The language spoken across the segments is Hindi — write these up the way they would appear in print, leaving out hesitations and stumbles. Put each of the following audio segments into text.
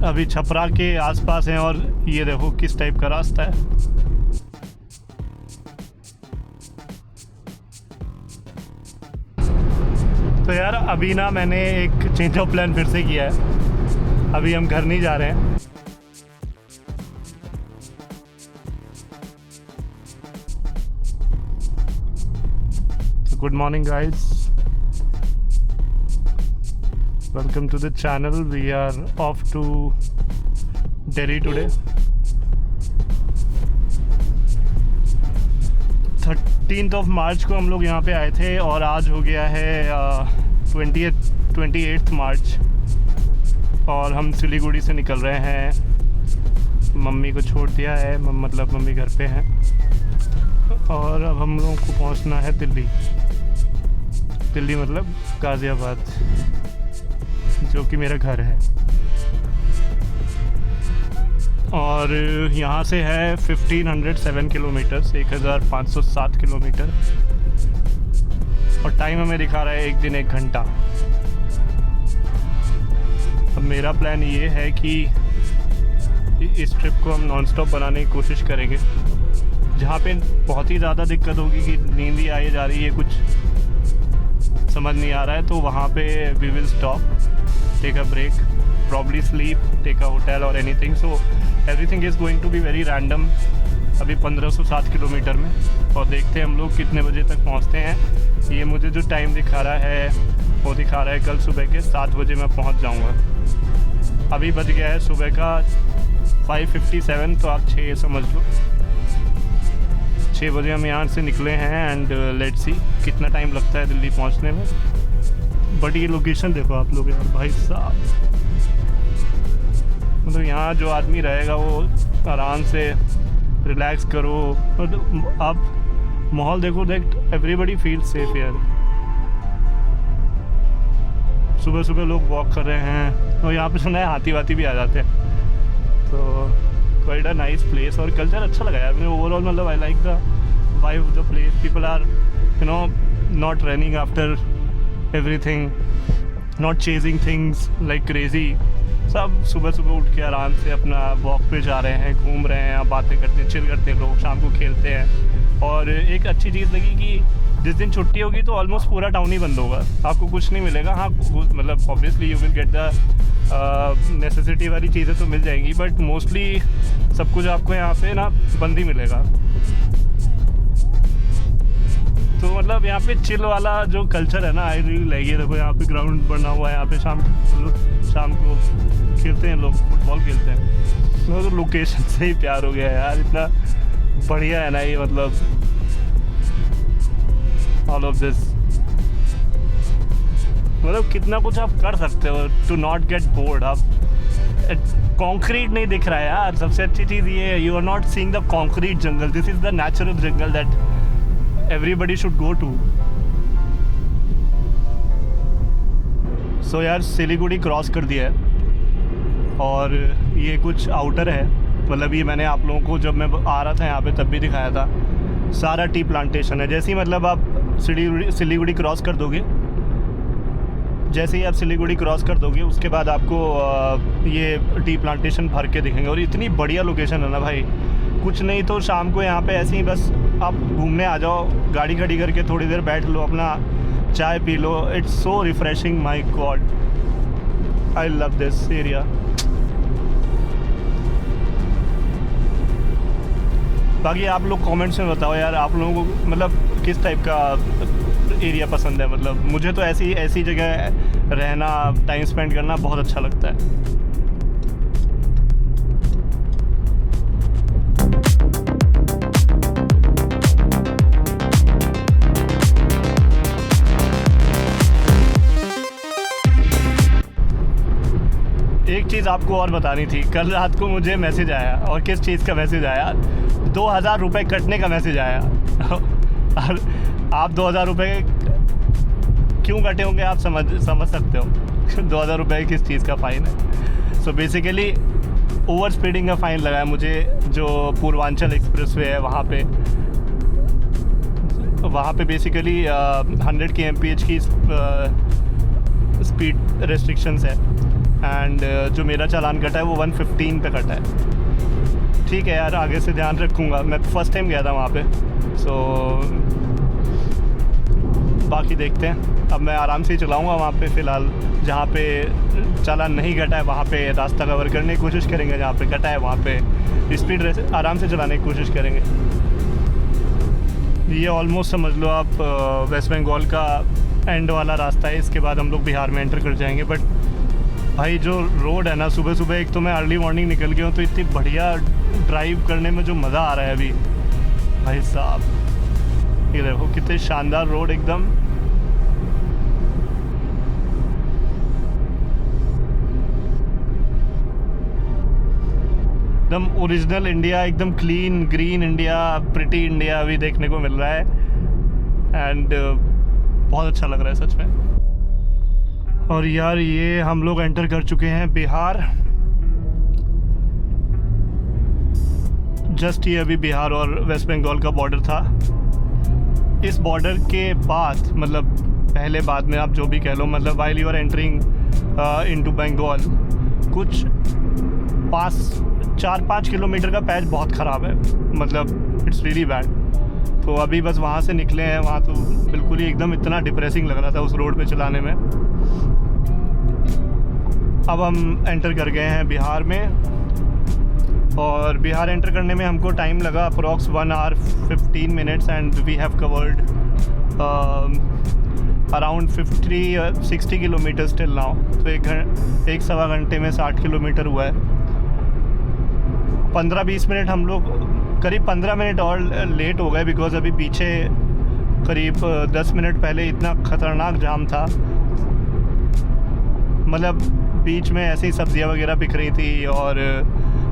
अभी छपरा के आसपास हैं और ये देखो किस टाइप का रास्ता है। तो यार अभी ना मैंने एक चेंज ऑफ प्लान फिर से किया है। अभी हम घर नहीं जा रहे हैं। Good morning guys, welcome to the channel. We are off to Delhi today. 13th of March को हम लोग यहाँ पे आए थे और आज हो गया है 28th March और हम सिलीगुड़ी से निकल रहे हैं। मम्मी को छोड़ दिया है, मतलब मम्मी घर पे हैं और अब हम लोगों को पहुँचना है दिल्ली मतलब गाज़ियाबाद, जो कि मेरा घर है। और यहाँ से है 1507 किलोमीटर्स, 1507 किलोमीटर, और टाइम हमें दिखा रहा है 1 दिन 1 घंटा। अब मेरा प्लान ये है कि इस ट्रिप को हम नॉन स्टॉप बनाने की कोशिश करेंगे। जहाँ पे बहुत ही ज़्यादा दिक्कत होगी कि नींद ही आई जा रही है, कुछ समझ नहीं आ रहा है, तो वहाँ पे we will stop, take a break, probably sleep, take a hotel और anything. So everything is going to be very random. अभी 1507 किलोमीटर में, और देखते हैं हम लोग कितने बजे तक पहुँचते हैं। ये मुझे जो टाइम दिखा रहा है वो दिखा रहा है कल सुबह के 7 बजे मैं पहुँच जाऊँगा। अभी बज गया है सुबह का 5:57, तो आप 6 समझ लो। 6 बजे हम यहाँ से निकले हैं एंड लेट्स सी कितना टाइम लगता है दिल्ली पहुँचने में। बट ये लोकेशन देखो आप लोग यार, भाई साहब, मतलब यहाँ जो आदमी रहेगा वो आराम से रिलैक्स करो। मतलब आप माहौल देखो, एवरीबडी फील सेफ यार। सुबह सुबह लोग वॉक कर रहे हैं और यहाँ पे सुना है हाथी वाथी भी आ जाते हैं, तो quite a nice place और कल्चर अच्छा लगा यार मुझे ओवरऑल। मतलब I like the vibe of the place. People are not running after everything, not chasing things like crazy. सब सुबह सुबह उठ के आराम से अपना वॉक पे जा रहे हैं, घूम रहे हैं, बातें करते हैं, चिल करते हैं, लोग शाम को खेलते हैं। और एक अच्छी चीज़ लगी कि जिस दिन छुट्टी होगी तो ऑलमोस्ट पूरा टाउन ही बंद होगा, आपको कुछ नहीं मिलेगा। हाँ मतलब obviously you will get the necessity वाली चीज़ें तो मिल जाएंगी, बट मोस्टली सब कुछ आपको यहाँ पे ना बंद ही मिलेगा। तो मतलब यहाँ पे चिल वाला जो कल्चर है ना, आई रियली लाइक। ये देखो यहाँ पे ग्राउंड बना हुआ है, यहाँ पे शाम को खेलते हैं लोग, फुटबॉल खेलते हैं। तो लोकेशन से ही प्यार हो गया यार, इतना बढ़िया है ना ये, मतलब ऑल ऑफ दिस, मतलब कितना कुछ आप कर सकते हो टू नॉट गेट बोर्ड। आप कंक्रीट नहीं दिख रहा है यार, सबसे अच्छी चीज़ ये है, you are not seeing the concrete jungle, this is the natural jungle that everybody should go to. So यार सिलीगुड़ी क्रॉस कर दिया है और ये कुछ आउटर है। मतलब ये मैंने आप लोगों को जब मैं आ रहा था यहाँ पे तब भी दिखाया था, सारा टी प्लांटेशन है। जैसे ही मतलब आप सिलीगुड़ी क्रॉस कर दोगे, जैसे ही आप सिलीगुड़ी क्रॉस कर दोगे उसके बाद आपको ये टी प्लांटेशन भर के दिखेंगे। और इतनी बढ़िया लोकेशन है ना भाई, कुछ नहीं तो शाम को यहाँ पे ऐसे ही बस आप घूमने आ जाओ, गाड़ी खड़ी करके थोड़ी देर बैठ लो, अपना चाय P low. It's so refreshing, my God, I love this area. बाकी आप लोग कमेंट्स में बताओ यार, आप लोगों को मतलब किस टाइप का एरिया पसंद है। मतलब मुझे तो ऐसी जगह रहना, टाइम स्पेंड करना बहुत अच्छा लगता है। एक चीज़ आपको और बतानी थी, कल रात को मुझे मैसेज आया, और किस चीज़ का मैसेज आया, 2000 रुपये कटने का मैसेज आया। और आप 2000 रुपये क्यों कटे होंगे आप समझ सकते हो। 2000 रुपये किस चीज़ का फ़ाइन है। सो बेसिकली ओवर स्पीडिंग का फ़ाइन लगा है मुझे, जो पूर्वांचल एक्सप्रेसवे है वहाँ पे। वहाँ पे बेसिकली 100 kmph की स्पीड रेस्ट्रिक्शंस है एंड जो मेरा चालान कटा है वो 115 पे कटा है। ठीक है यार, आगे से ध्यान रखूँगा। मैं फर्स्ट टाइम गया था वहाँ पे, सो बाकी देखते हैं। अब मैं आराम से ही चलाऊँगा वहाँ पे। फ़िलहाल जहाँ पे चालान नहीं कटा है वहाँ पे रास्ता कवर करने की कोशिश करेंगे, जहाँ पे कटा है वहाँ पे स्पीड आराम से चलाने की कोशिश करेंगे। ये ऑलमोस्ट समझ लो आप वेस्ट बंगाल का एंड वाला रास्ता है। इसके बाद हम लोग बिहार में एंटर कर जाएंगे। बट भाई जो रोड है ना, सुबह सुबह एक तो मैं अर्ली मॉर्निंग निकल गया हूँ, तो इतनी बढ़िया ड्राइव करने में जो मज़ा आ रहा है अभी भाई साहब। ये देखो कितने शानदार रोड, एकदम एकदम ओरिजिनल इंडिया, एकदम clean green India, pretty India अभी देखने को मिल रहा है एंड बहुत अच्छा लग रहा है सच में। और यार ये हम लोग एंटर कर चुके हैं बिहार। जस्ट ये अभी बिहार और वेस्ट बंगाल का बॉर्डर था। इस बॉर्डर के बाद, मतलब पहले बाद में आप जो भी कह लो, मतलब while you are entering into Bengal, कुछ 4-5 किलोमीटर का पैच बहुत ख़राब है, मतलब इट्स रियली बैड। तो अभी बस वहाँ से निकले हैं। वहाँ तो बिल्कुल ही एकदम इतना डिप्रेसिंग लग रहा था उस रोड पे चलाने में। अब हम एंटर कर गए हैं बिहार में, और बिहार एंटर करने में हमको टाइम लगा approx 1 hour 15 minutes and we have covered around 50-60 kilometres till now. तो एक सवा घंटे में 60 किलोमीटर हुआ है। 15-20 मिनट हम लोग, करीब 15 मिनट और लेट हो गए, बिकॉज़ अभी पीछे करीब 10 मिनट पहले इतना ख़तरनाक जाम था। मतलब बीच में ऐसे ही सब्जियां वगैरह बिक रही थी और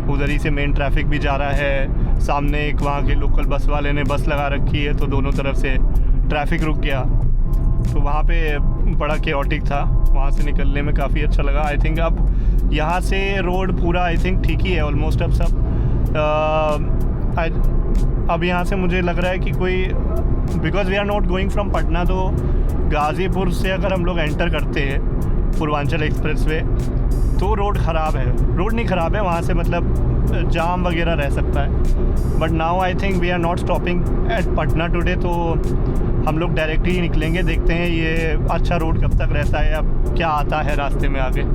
उधर ही से मेन ट्रैफिक भी जा रहा है। सामने एक वहाँ के लोकल बस वाले ने बस लगा रखी है, तो दोनों तरफ से ट्रैफिक रुक गया। तो वहाँ पे बड़ा केओटिक था। वहाँ से निकलने में काफ़ी अच्छा लगा। आई थिंक अब यहाँ से रोड पूरा आई थिंक ठीक ही है ऑलमोस्ट। अब सब अब यहाँ से मुझे लग रहा है कि कोई, because we are not going from Patna, तो गाज़ीपुर से अगर हम लोग एंटर करते हैं पूर्वांचल एक्सप्रेस वे, तो रोड ख़राब है। रोड नहीं ख़राब है, वहाँ से मतलब जाम वगैरह रह सकता है। But now I think we are not stopping at Patna today, तो हम लोग डायरेक्ट ही निकलेंगे। देखते हैं ये अच्छा रोड कब तक रहता है, अब क्या आता है रास्ते में आगे।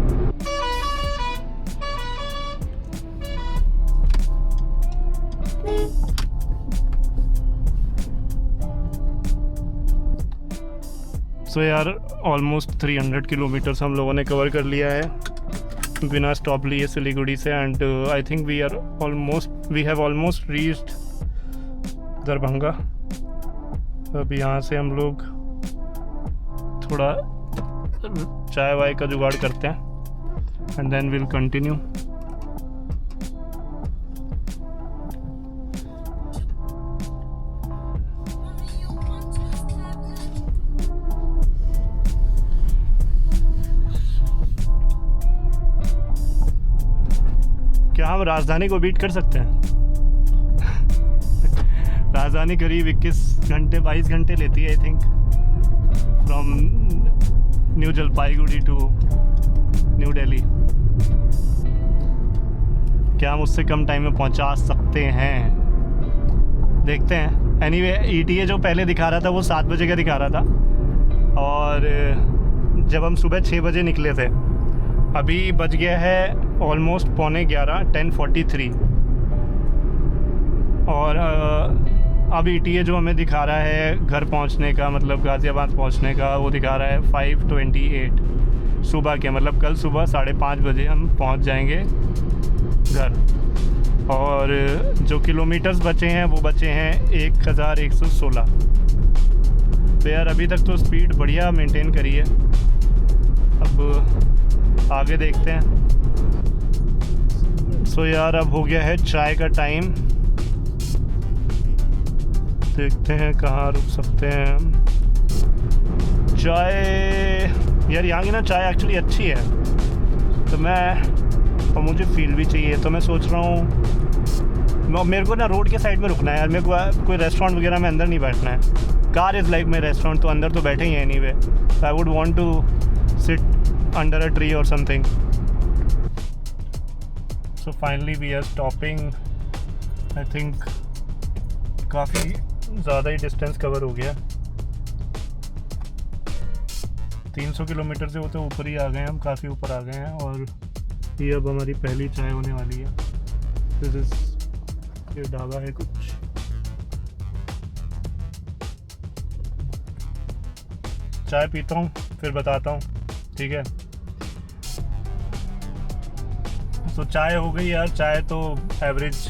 सो यार ऑलमोस्ट 300 किलोमीटर्स हम लोगों ने कवर कर लिया है बिना स्टॉप लिए सिलीगुड़ी से। And I think we have almost reached Darbhanga. अब यहाँ से हम लोग थोड़ा चाय वाय का जुगाड़ करते हैं एंड देन विल कंटिन्यू। क्या हम राजधानी को बीट कर सकते हैं? राजधानी करीब 22 घंटे लेती है I think, from New Jalpaiguri to New Delhi. क्या हम उससे कम टाइम में पहुंचा सकते हैं? देखते हैं। एनीवे ETA जो पहले दिखा रहा था वो 7 बजे का दिखा रहा था, और जब हम सुबह 6 बजे निकले थे। अभी बज गया है ऑलमोस्ट 11:45, 10:43, और अब ETA जो हमें दिखा रहा है घर पहुंचने का, मतलब गाज़ियाबाद पहुंचने का, वो दिखा रहा है 5:28 सुबह के। मतलब कल सुबह 5:30 बजे हम पहुंच जाएंगे घर। और जो किलोमीटर्स बचे हैं वो बचे हैं 1116। तो यार अभी तक तो स्पीड बढ़िया मेंटेन करी है। अब आगे देखते हैं। सो यार अब हो गया है चाय का टाइम। देखते हैं कहाँ रुक सकते हैं हम। चाय यार यहाँ की ना चाय एक्चुअली अच्छी है, तो और मुझे फील भी चाहिए, तो मैं सोच रहा हूँ मेरे को ना रोड के साइड में रुकना है यार। मेरे को कोई रेस्टोरेंट वगैरह में अंदर नहीं बैठना है। Car is like my restaurant, तो अंदर तो बैठे ही हैं anyway. I would want to sit under a tree और something. So finally we are stopping. I think काफ़ी ज़्यादा ही डिस्टेंस कवर हो गया, 300 किलोमीटर से होते ऊपर ही आ गए हैं हम, काफ़ी ऊपर आ गए हैं। और ये अब हमारी पहली चाय होने वाली है। दिस इज़, ये ढाबा है कुछ। चाय पीता हूँ फिर बताता हूँ, ठीक है। तो चाय हो गई यार, चाय तो एवरेज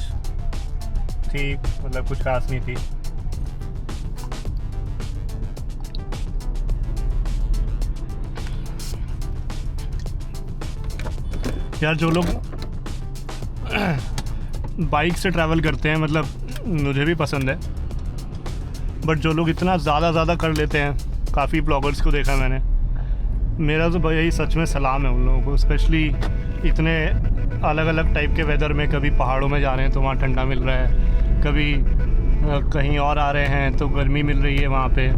थी, मतलब कुछ खास नहीं थी। यार जो लोग बाइक से ट्रैवल करते हैं, मतलब मुझे भी पसंद है, बट जो लोग इतना ज़्यादा कर लेते हैं, काफ़ी ब्लॉगर्स को देखा मैंने, मेरा तो भाई सच में सलाम है उन लोगों को। स्पेशली इतने अलग अलग टाइप के वेदर में, कभी पहाड़ों में जा रहे हैं तो वहाँ ठंडा मिल रहा है, कभी कहीं और आ रहे हैं तो गर्मी मिल रही है वहाँ पे।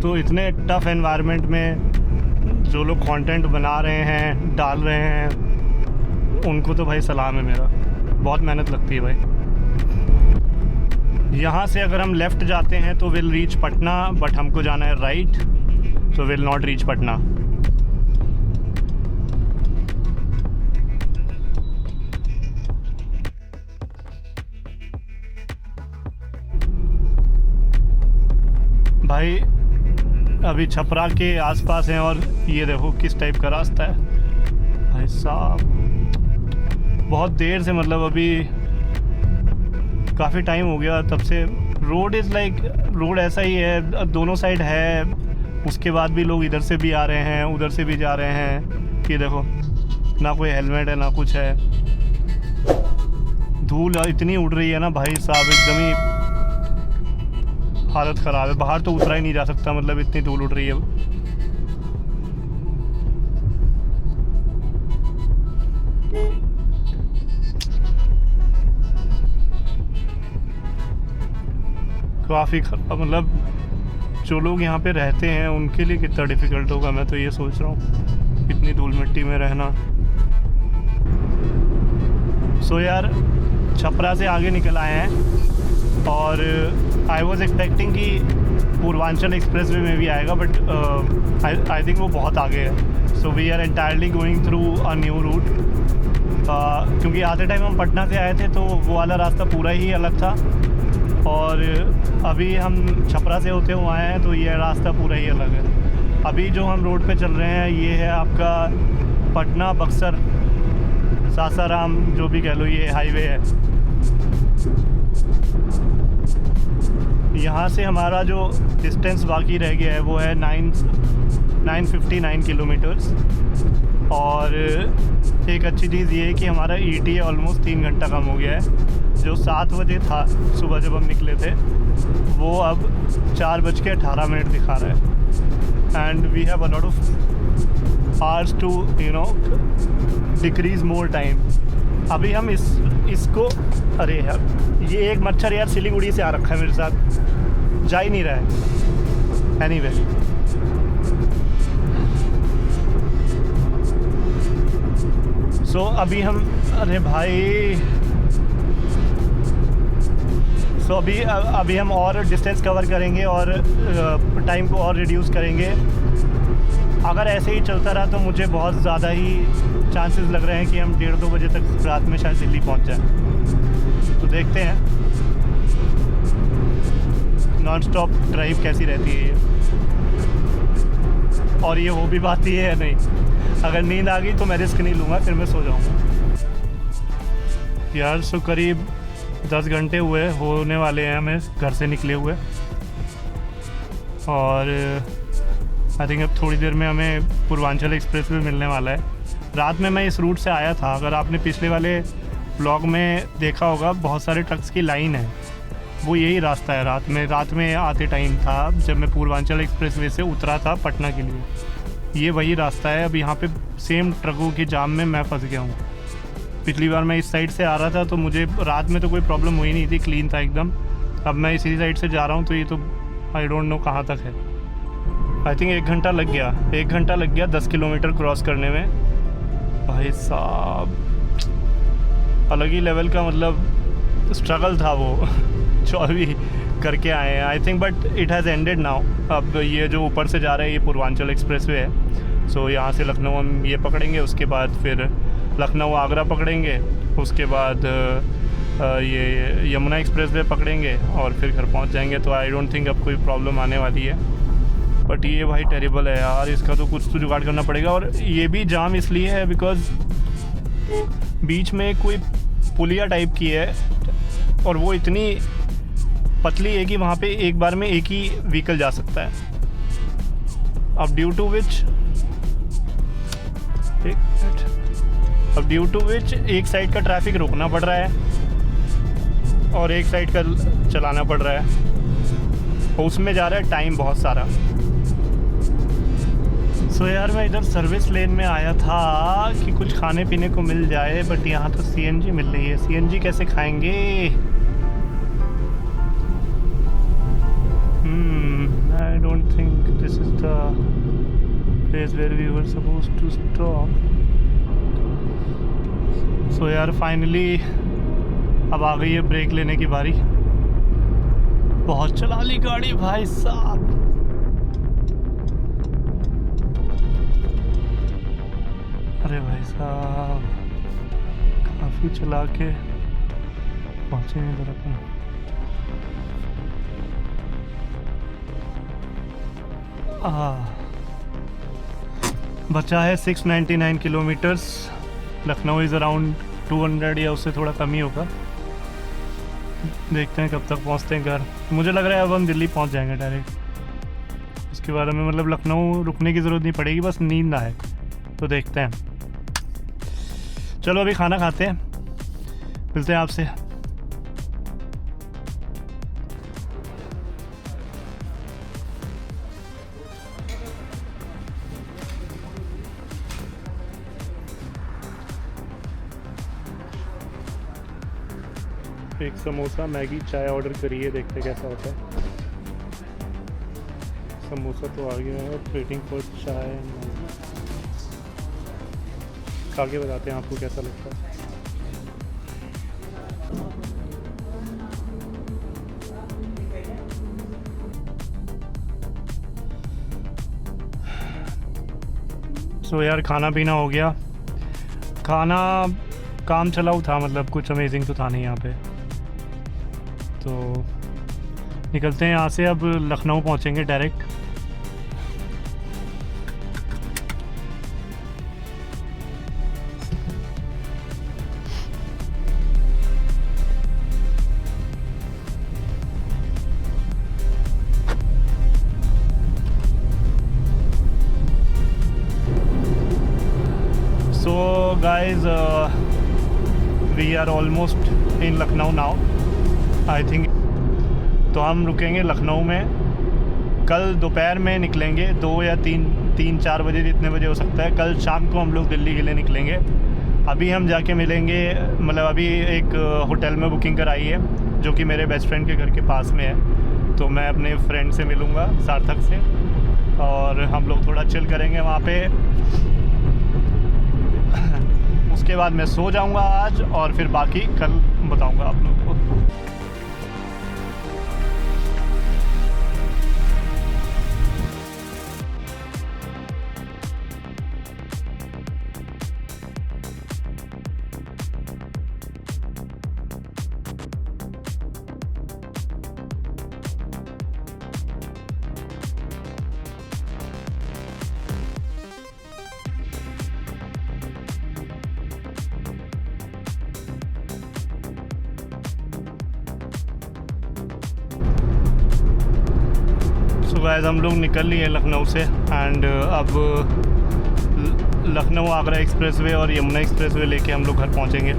तो इतने टफ़ एनवायरनमेंट में जो लोग कंटेंट बना रहे हैं, डाल रहे हैं, उनको तो भाई सलाम है मेरा। बहुत मेहनत लगती है भाई। यहाँ से अगर हम लेफ़्ट जाते हैं तो विल रीच पटना, बट हमको जाना है राइट, तो विल नॉट रीच पटना। भाई अभी छपरा के आसपास हैं और ये देखो किस टाइप का रास्ता है भाई साहब। बहुत देर से, मतलब अभी काफ़ी टाइम हो गया तब से। रोड इज़ लाइक, रोड ऐसा ही है, दोनों साइड है, उसके बाद भी लोग इधर से भी आ रहे हैं, उधर से भी जा रहे हैं। ये देखो, ना कोई हेलमेट है ना कुछ है। धूल इतनी उड़ रही है ना भाई साहब, एकदम ही हालत ख़राब है। बाहर तो उतरा ही नहीं जा सकता, मतलब इतनी धूल उड़ रही है। काफ़ी मतलब जो लोग यहाँ पे रहते हैं उनके लिए कितना डिफ़िकल्ट होगा, मैं तो ये सोच रहा हूँ, इतनी धूल मिट्टी में रहना। सो यार छपरा से आगे निकल आए हैं और आई वॉज एक्सपेक्टिंग कि पूर्वांचल एक्सप्रेस वे में भी आएगा, बट आई थिंक वो बहुत आगे है। So we are entirely going through a new route, क्योंकि आते टाइम हम पटना से आए थे तो वो वाला रास्ता पूरा ही अलग था, और अभी हम छपरा से होते हुए आए हैं तो ये रास्ता पूरा ही अलग है। अभी जो हम रोड पे चल रहे हैं ये है आपका पटना बक्सर सासाराम, जो भी कह लो, ये हाईवे है। यहाँ से हमारा जो डिस्टेंस बाकी रह गया है वो है 959 किलोमीटर्स। और एक अच्छी चीज़ ये है कि हमारा ETA ऑलमोस्ट 3 घंटा कम हो गया है। जो 7 बजे था सुबह जब हम निकले थे, वो अब 4:18 दिखा रहा है। And we have a lot of hours to decrease more time. अभी हम इसको, अरे यार ये एक मच्छर यार सिलीगुड़ी से आ रखा है मेरे साथ, जा ही नहीं रहा है। एनीवे सो अभी हम, अरे भाई, सो अभी हम और डिस्टेंस कवर करेंगे और टाइम को और रिड्यूस करेंगे। अगर ऐसे ही चलता रहा तो मुझे बहुत ज़्यादा ही चांसेस लग रहे हैं कि हम 1:30-2 बजे तक रात में शायद दिल्ली पहुंच जाएं। तो देखते हैं नॉन स्टॉप ड्राइव कैसी रहती है ये, और ये हो भी पाती है या नहीं। अगर नींद आ गई तो मैं रिस्क नहीं लूँगा, फिर मैं सो जाऊँगा यार। सो करीब 10 घंटे होने वाले हैं हमें घर से निकले हुए, और आई थिंक अब थोड़ी देर में हमें पूर्वांचल एक्सप्रेस वे मिलने वाला है। रात में मैं इस रूट से आया था, अगर आपने पिछले वाले ब्लॉग में देखा होगा, बहुत सारे ट्रक्स की लाइन है, वो यही रास्ता है। रात में आते टाइम था जब मैं पूर्वांचल एक्सप्रेस वे से उतरा था पटना के लिए, ये वही रास्ता है। अब यहाँ पे सेम ट्रकों के जाम में मैं फंस गया हूँ। पिछली बार मैं इस साइड से आ रहा था तो मुझे रात में तो कोई प्रॉब्लम हुई नहीं थी, क्लीन था एकदम। अब मैं इसी साइड से जा रहा हूँ, तो ये तो आई डोंट नो कहाँ तक है। आई थिंक 1 घंटा लग गया, 1 घंटा लग गया 10 किलोमीटर क्रॉस करने में। भाई साहब अलग ही लेवल का मतलब स्ट्रगल था वो जो अभी करके आए हैं। I think but it has ended now. अब ये जो ऊपर से जा रहा है ये पूर्वांचल एक्सप्रेसवे है। सो यहाँ से लखनऊ हम ये पकड़ेंगे, उसके बाद फिर लखनऊ आगरा पकड़ेंगे, उसके बाद ये यमुना एक्सप्रेसवे पकड़ेंगे और फिर घर पहुँच जाएंगे। तो आई डोंट थिंक अब कोई प्रॉब्लम आने वाली है। बट ये भाई टेरिबल है यार, इसका तो कुछ तो जुगाड़ करना पड़ेगा। और ये भी जाम इसलिए है बिकॉज बीच में कोई पुलिया टाइप की है और वो इतनी पतली है कि वहाँ पे एक बार में एक ही व्हीकल जा सकता है। अब ड्यू टू विच एक साइड का ट्रैफिक रोकना पड़ रहा है और एक साइड का चलाना पड़ रहा है, उसमें जा रहा है टाइम बहुत सारा। सो यार मैं इधर सर्विस लेन में आया था कि कुछ खाने पीने को मिल जाए, बट यहाँ तो सीएनजी मिल रही है। सीएनजी कैसे खाएंगे? I don't think this is the place where we were supposed to stop. So यार फाइनली अब आ गई है ब्रेक लेने की बारी। बहुत चला ली गाड़ी भाई साहब। अरे भाई साहब काफ़ी चला के पहुँचे हैं इधर अपन। बचा है 699 किलोमीटर्स। लखनऊ इज़ अराउंड 200 या उससे थोड़ा कम ही होगा। देखते हैं कब तक पहुंचते हैं घर। मुझे लग रहा है अब हम दिल्ली पहुंच जाएंगे डायरेक्ट। उसके बाद हमें मतलब लखनऊ रुकने की ज़रूरत नहीं पड़ेगी, बस नींद ना आए। तो देखते हैं। चलो अभी खाना खाते हैं, मिलते हैं आपसे। एक समोसा मैगी चाय ऑर्डर करिए, देखते कैसा होता है। समोसा तो आ गया है, वेटिंग फॉर चाय। खा के बताते हैं आपको कैसा लगता है। सो यार खाना पीना हो गया। खाना काम चलाऊ था, मतलब कुछ अमेजिंग तो था नहीं यहाँ पे। तो निकलते हैं यहाँ से, अब लखनऊ पहुँचेंगे direct. So guys we are almost in Lucknow now I think. तो हम रुकेंगे लखनऊ में। कल दोपहर में निकलेंगे, 2 या 3-4 बजे, जितने बजे हो सकता है। कल शाम को हम लोग दिल्ली के लिए निकलेंगे। अभी हम जाके मिलेंगे, मतलब अभी एक होटल में बुकिंग कराई है जो कि मेरे बेस्ट फ्रेंड के घर के पास में है। तो मैं अपने फ्रेंड से मिलूँगा, सार्थक से, और हम लोग थोड़ा चिल करेंगे वहाँ पे। उसके बाद मैं सो जाऊँगा आज, और फिर बाकी कल बताऊँगा आप लोगों को। सो गाइस हम लोग निकल लिए लखनऊ से, एंड अब लखनऊ आगरा एक्सप्रेसवे और यमुना एक्सप्रेसवे लेके हम लोग घर पहुंचेंगे।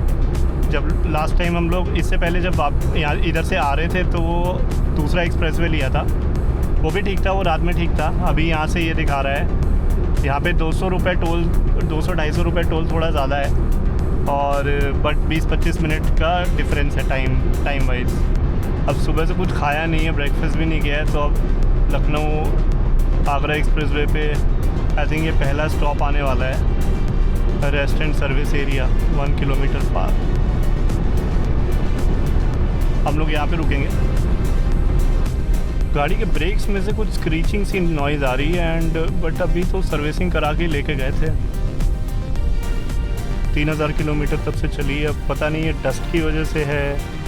जब लास्ट टाइम हम लोग, इससे पहले जब आप यहाँ इधर से आ रहे थे, तो वो दूसरा एक्सप्रेसवे लिया था, वो भी ठीक था, वो रात में ठीक था। अभी यहाँ से ये दिखा रहा है, यहाँ पे 200 रुपये टोल, 200-250 रुपये टोल थोड़ा ज़्यादा है, और बट 20-25 मिनट का डिफरेंस है टाइम वाइज। अब सुबह से कुछ खाया नहीं है, ब्रेकफास्ट भी नहीं किया है, तो अब लखनऊ आगरा एक्सप्रेसवे पे आई थिंक ये पहला स्टॉप आने वाला है, रेस्टोरेंट सर्विस एरिया 1 किलोमीटर पार। हम लोग यहाँ पे रुकेंगे। गाड़ी के ब्रेक्स में से कुछ स्क्रीचिंग सी नॉइज़ आ रही है एंड बट अभी तो सर्विसिंग करा के लेके गए थे। 3000 किलोमीटर तब से चली है, अब पता नहीं है डस्ट की वजह से है,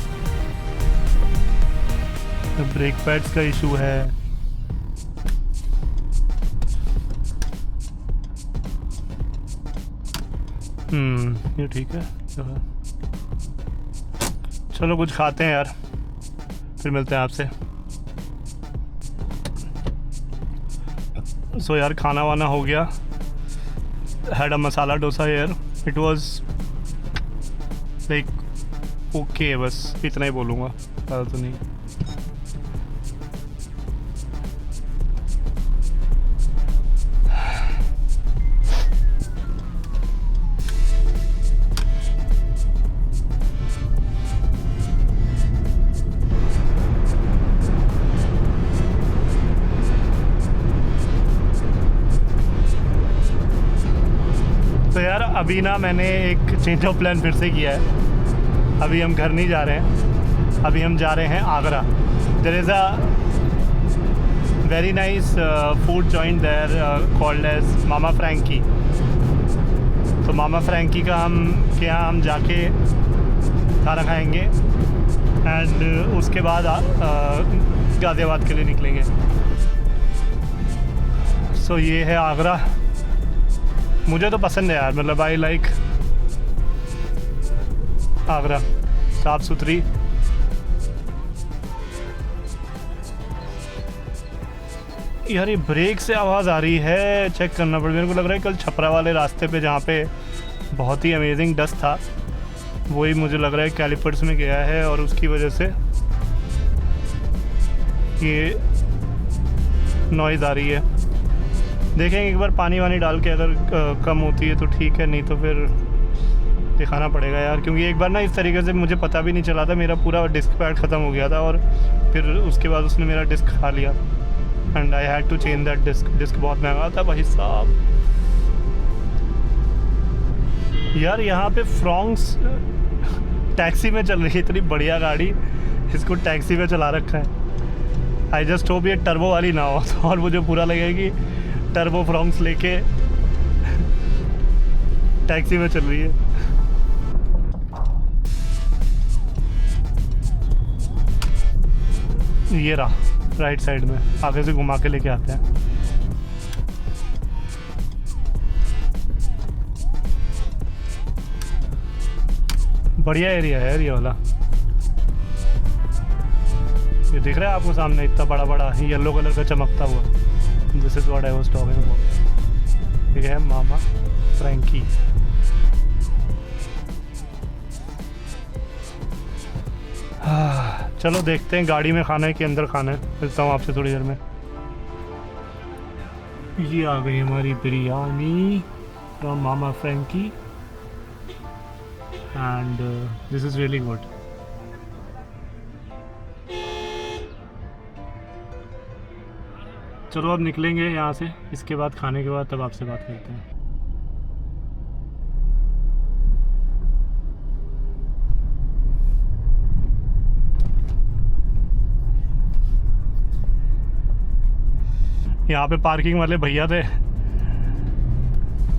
ब्रेक पैड्स का इशू है। ये ठीक है। चलो कुछ खाते हैं यार, फिर मिलते हैं आपसे। सो यार खाना वाना हो गया, हैड अ मसाला डोसा यार, इट वाज लाइक ओके, बस इतना ही बोलूँगा, ज़्यादा तो नहीं। तो यार अभी ना मैंने एक चेंज ऑफ प्लान फिर से किया है। अभी हम घर नहीं जा रहे हैं, अभी हम जा रहे हैं Agra. There is a very nice food joint there called as Mama Frankie. तो मामा फ्रैंकी का के यहाँ हम जाके खाना खाएंगे एंड उसके बाद गाज़ियाबाद के लिए निकलेंगे। सो ये है आगरा। मुझे तो पसंद है यार, मतलब आई लाइक आगरा, साफ़ सुथरी। यार ये ब्रेक से आवाज़ आ रही है, चेक करना पड़ेगा। मेरे को लग रहा है कल छपरा वाले रास्ते पे जहाँ पे बहुत ही अमेजिंग डस्ट था, वही मुझे लग रहा है कैलिपर्स में गया है और उसकी वजह से ये नॉइज़ आ रही है। देखेंगे एक बार पानी वानी डाल के, अगर कम होती है तो ठीक है, नहीं तो फिर दिखाना पड़ेगा यार। क्योंकि एक बार ना इस तरीके से मुझे पता भी नहीं चला था, मेरा पूरा डिस्क पैड ख़त्म हो गया था और फिर उसके बाद उसने मेरा डिस्क खा लिया and I had to change that disc बहुत महंगा था भाई साहब। यार यहाँ पे फ्रॉन्क्स टैक्सी में चल रही है, इतनी बढ़िया गाड़ी, इसको टैक्सी में चला रखा है। आई जस्ट होप ये टर्बो वाली ना हो, और मुझे पूरा लगेगा कि टर्बो फ्रॉन्क्स लेके टैक्सी में चल रही है। ये रहा राइट साइड में, आगे से घुमा के लेके आते हैं। बढ़िया एरिया है यार ये वाला। ये दिख रहा है आपको सामने, इतना बड़ा बड़ा येलो कलर का चमकता हुआ, this is what I was talking about. ये है मामा फ्रैंकी। चलो देखते हैं, गाड़ी में खाना है कि अंदर खाना है, मिलता हूँ आपसे थोड़ी देर में। ये आ गई हमारी biryani from Mama Frankie and this is really good. चलो अब निकलेंगे यहाँ से, इसके बाद खाने के बाद तब आपसे बात करते हैं। यहाँ पे पार्किंग वाले भैया थे,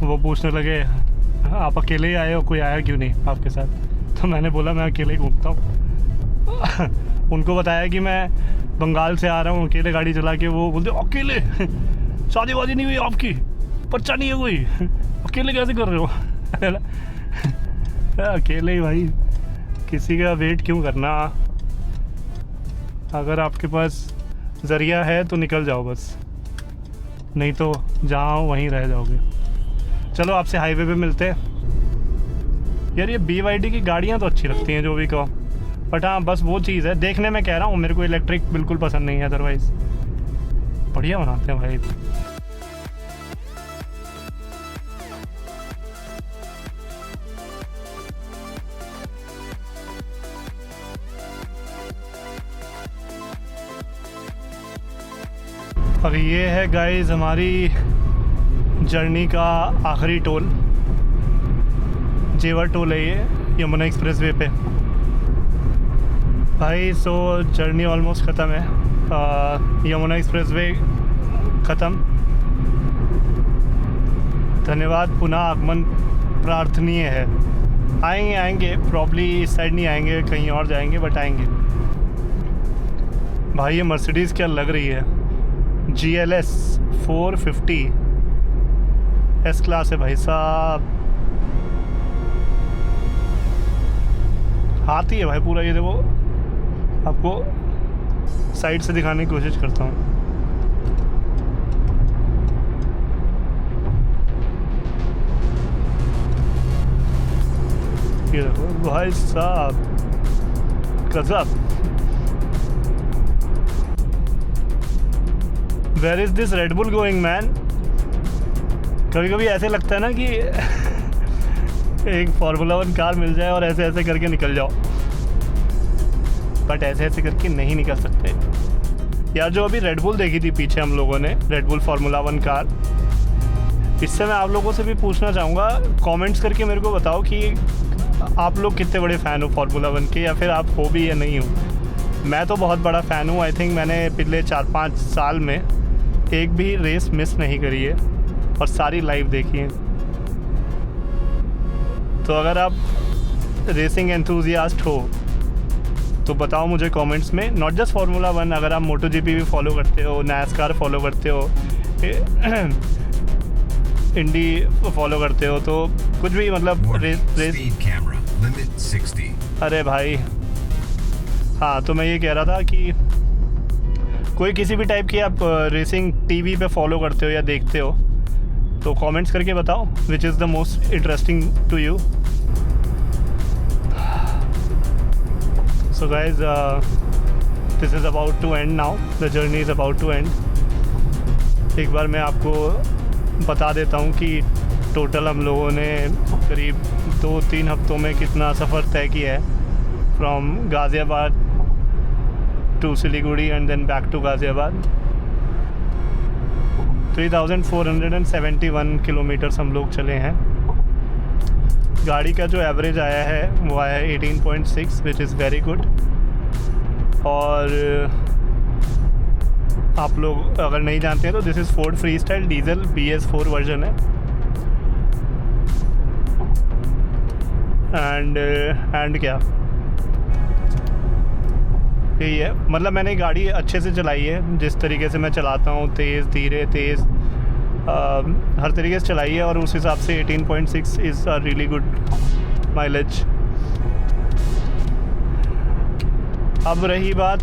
वो पूछने लगे आप अकेले ही आए हो, कोई आया क्यों नहीं आपके साथ? तो मैंने बोला मैं अकेले ही घूमता हूँ। उनको बताया कि मैं बंगाल से आ रहा हूँ अकेले गाड़ी चला के। वो बोलते अकेले, शादी वादी नहीं हुई आपकी, बच्चा नहीं है कोई, अकेले कैसे कर रहे हो? अकेले ही भाई, किसी का वेट क्यों करना? अगर आपके पास ज़रिया है तो निकल जाओ बस, नहीं तो जहाँ हो वहीं रह जाओगे। चलो आपसे हाईवे पे मिलते हैं। यार ये BYD की गाड़ियाँ तो अच्छी लगती हैं जो भी कहो, बट हाँ बस वो चीज़ है, देखने में कह रहा हूँ, मेरे को इलेक्ट्रिक बिल्कुल पसंद नहीं है। अदरवाइज़ बढ़िया बनाते हैं भाई। और ये है गाइस हमारी जर्नी का आखिरी टोल, जेवर टोल है ये, यमुना एक्सप्रेसवे पे भाई। सो जर्नी ऑलमोस्ट ख़त्म है, यमुना एक्सप्रेसवे ख़त्म। धन्यवाद, पुनः आगमन प्रार्थनीय है। आएंगे प्रॉब्ली इस साइड नहीं आएंगे, कहीं और जाएंगे, बट आएंगे। भाई ये मर्सिडीज़ क्या लग रही है, GLS 450 S क्लास है भाई साहब। हाथी है भाई पूरा, ये देखो, आपको साइड से दिखाने की कोशिश करता हूँ। ये देखो भाई साहब, गजब। Where is this Red Bull going man? कभी कभी ऐसे लगता है ना कि एक फार्मूला 1 कार मिल जाए और ऐसे ऐसे करके निकल जाओ, बट ऐसे ऐसे करके नहीं निकल सकते यार। जो अभी रेड बुल देखी थी पीछे हम लोगों ने, रेड बुल फार्मूला 1 कार, इससे मैं आप लोगों से भी पूछना चाहूँगा, कमेंट्स करके मेरे को बताओ कि आप लोग कितने बड़े फ़ैन हो फार्मूला 1 के, या फिर आप हो भी या नहीं हो। मैं तो बहुत बड़ा फ़ैन हूँ। आई थिंक मैंने पिछले 4-5 साल में एक भी रेस मिस नहीं करी है और सारी लाइव देखी है। तो अगर आप रेसिंग एंथुजियास्ट हो तो बताओ मुझे कमेंट्स में। नॉट जस्ट फार्मूला 1, अगर आप मोटो जीपी भी फॉलो करते हो, नैसकार फॉलो करते हो, इंडी फॉलो करते हो, तो कुछ भी मतलब रेस। अरे भाई हाँ, तो मैं ये कह रहा था कि कोई किसी भी टाइप की आप रेसिंग टीवी पे फॉलो करते हो या देखते हो तो कमेंट्स करके बताओ which is the most interesting to you. So guys, this is about to end now, the journey is about to end. एक बार मैं आपको बता देता हूँ कि टोटल हम लोगों ने करीब 2-3 हफ्तों में कितना सफ़र तय किया है, from Ghaziabad to Siliguri and then back to Ghaziabad. 3471 kilometres हम लोग चले हैं। गाड़ी का जो एवरेज आया है वो आया है 18.6, विच इज़ वेरी गुड। और आप लोग अगर नहीं जानते हैं तो this is Ford free style diesel BS4 version है। एंड क्या यही है, मतलब मैंने गाड़ी अच्छे से चलाई है, जिस तरीके से मैं चलाता हूँ, तेज़ धीरे तेज़ हर तरीके से चलाई है, और उस हिसाब से 18.6 is a really good mileage. अब रही बात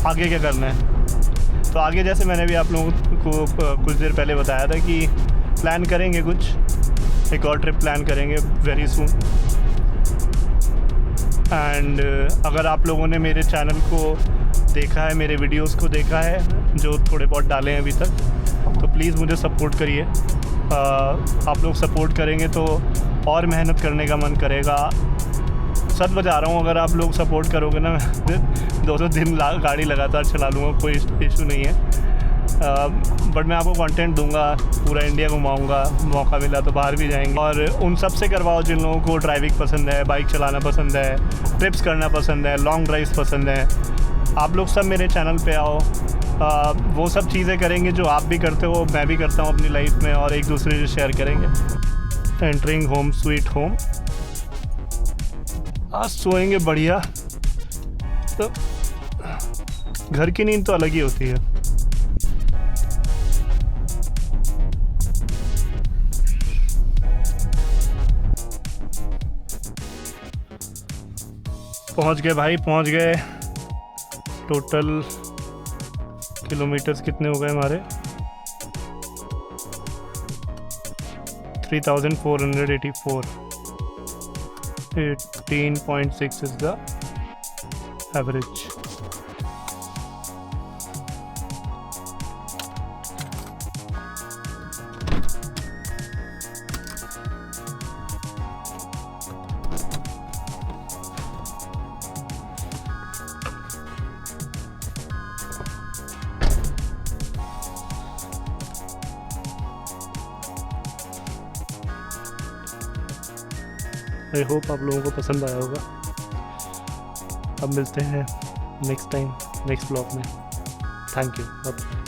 आगे क्या करना है, तो आगे जैसे मैंने भी आप लोगों को कुछ देर पहले बताया था कि प्लान करेंगे कुछ, एक और ट्रिप प्लान करेंगे वेरी सून। एंड अगर आप लोगों ने मेरे चैनल को देखा है, मेरे वीडियोस को देखा है जो थोड़े बहुत डाले हैं अभी तक, तो प्लीज़ मुझे सपोर्ट करिए। आप लोग सपोर्ट करेंगे तो और मेहनत करने का मन करेगा। सच बता रहा हूँ, अगर आप लोग सपोर्ट करोगे ना, मैं 200 दिन गाड़ी लगातार चला लूँगा, कोई इशू नहीं है। बट मैं आपको कंटेंट दूंगा, पूरा इंडिया घुमाऊंगा, मौका मिला तो बाहर भी जाएंगे। और उन सब से करवाओ जिन लोगों को ड्राइविंग पसंद है, बाइक चलाना पसंद है, ट्रिप्स करना पसंद है, लॉन्ग ड्राइव्स पसंद है। आप लोग सब मेरे चैनल पे आओ, वो सब चीज़ें करेंगे जो आप भी करते हो, मैं भी करता हूँ अपनी लाइफ में, और एक दूसरे से शेयर करेंगे। Entering home sweet home. आज सोएंगे बढ़िया, तो घर की नींद तो अलग ही होती है। पहुंच गए भाई, पहुंच गए। टोटल किलोमीटर्स कितने हो गए हमारे? 3484। 18.6 is the average. I hope आप लोगों को पसंद आया होगा। अब मिलते हैं नेक्स्ट टाइम नेक्स्ट ब्लॉग में। Thank you.